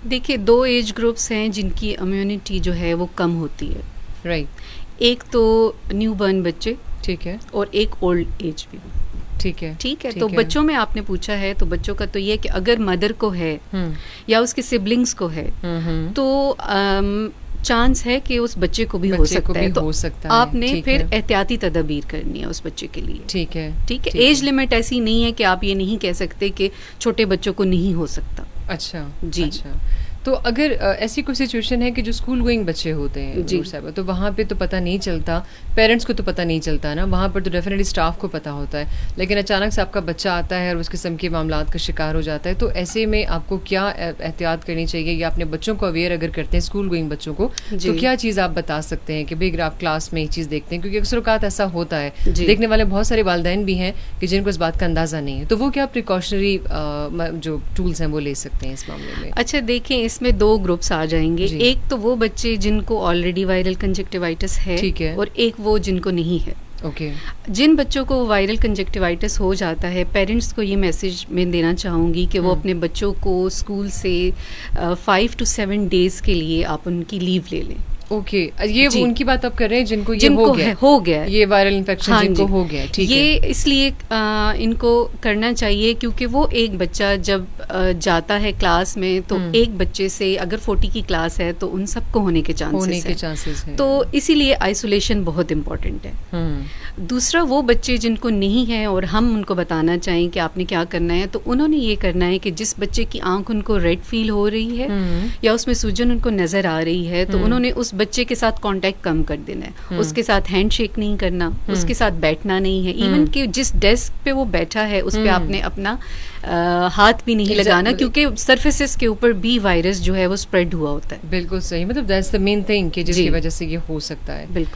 देखिए, 2 age groups हैं जिनकी इम्यूनिटी जो है वो कम होती है। राइट। एक तो न्यू बॉर्न बच्चे, ठीक है। और एक ओल्ड एज भी। ठीक है। ठीक है, तो बच्चों में आपने पूछा है, तो बच्चों का तो ये है कि अगर मदर को है या उसके सिबलिंग्स को है, तो चांस है कि उस बच्चे को भी हो सकता है, तो आपने फिर एहतियाती तदबीर करनी है उस बच्चे के लिए। ठीक है। ठीक है, एज लिमिट ऐसी नहीं है कि आप ये नहीं कह सकते कि छोटे बच्चों को नहीं हो सकता। अच्छा जी। अच्छा। तो अगर ऐसी कोई सिचुएशन है कि जो स्कूल गोइंग बच्चे होते हैं जी साहब, तो वहाँ पे तो पता नहीं चलता, पेरेंट्स को तो पता नहीं चलता ना, वहाँ पर तो डेफिनेटली स्टाफ को पता होता है, लेकिन अचानक से आपका बच्चा आता है और उस किस्म के मामलात का शिकार हो जाता है, तो ऐसे में आपको क्या एहतियात करनी चाहिए, या अपने बच्चों को अवेयर अगर करते हैं, स्कूल गोइंग बच्चों को, तो क्या चीज़ आप बता सकते हैं कि भाई अगर आप क्लास में एक चीज़ देखते हैं, क्योंकि अक्सर औक़ात ऐसा होता है, देखने वाले बहुत सारे वालिदैन भी हैं कि जिनको इस बात का अंदाज़ा नहीं है, तो वो क्या प्रिकॉशनरी जो टूल्स हैं वो ले सकते हैं इस मामले में? अच्छा, देखें, इसमें 2 ग्रुप्स आ जाएंगे। एक तो वो बच्चे जिनको ऑलरेडी वायरल कंजक्टिवाइटिस है, ठीक है, और एक वो जिनको नहीं है। ओके। जिन बच्चों को वायरल कंजक्टिवाइटिस हो जाता है, पेरेंट्स को ये मैसेज मैं देना चाहूँगी कि वो अपने बच्चों को स्कूल से 5 to 7 डेज के लिए आप उनकी लीव ले लें। ओके, ये वो उनकी बात आप कर रहे हैं जिनको हो गया ये वायरल इन्फेक्शन, जिनको हो गया। ठीक है, ये इसलिए इनको करना चाहिए क्योंकि वो एक बच्चा जब जाता है क्लास में, तो एक बच्चे से अगर 40 की क्लास है तो उन सबको होने के चांसेस हैं। तो इसीलिए आइसोलेशन बहुत इम्पोर्टेंट है। दूसरा, वो बच्चे जिनको नहीं है और हम उनको बताना चाहें कि आपने क्या करना है, तो उन्होंने ये करना है कि जिस बच्चे की आंख उनको रेड फील हो रही है या उसमें सूजन उनको नजर आ रही है, तो उन्होंने उस बच्चे के साथ कांटेक्ट कम कर देना है। उसके साथ हैंडशेक नहीं करना, उसके साथ बैठना नहीं है, इवन कि जिस डेस्क पे वो बैठा है उस पे आपने अपना हाथ भी नहीं लगाना, क्योंकि सरफेसेस के ऊपर भी वायरस जो है वो स्प्रेड हुआ होता है। बिल्कुल सही, मतलब दैट्स द मेन थिंग कि जिसकी वजह से ये हो सकता है। बिल्कुल।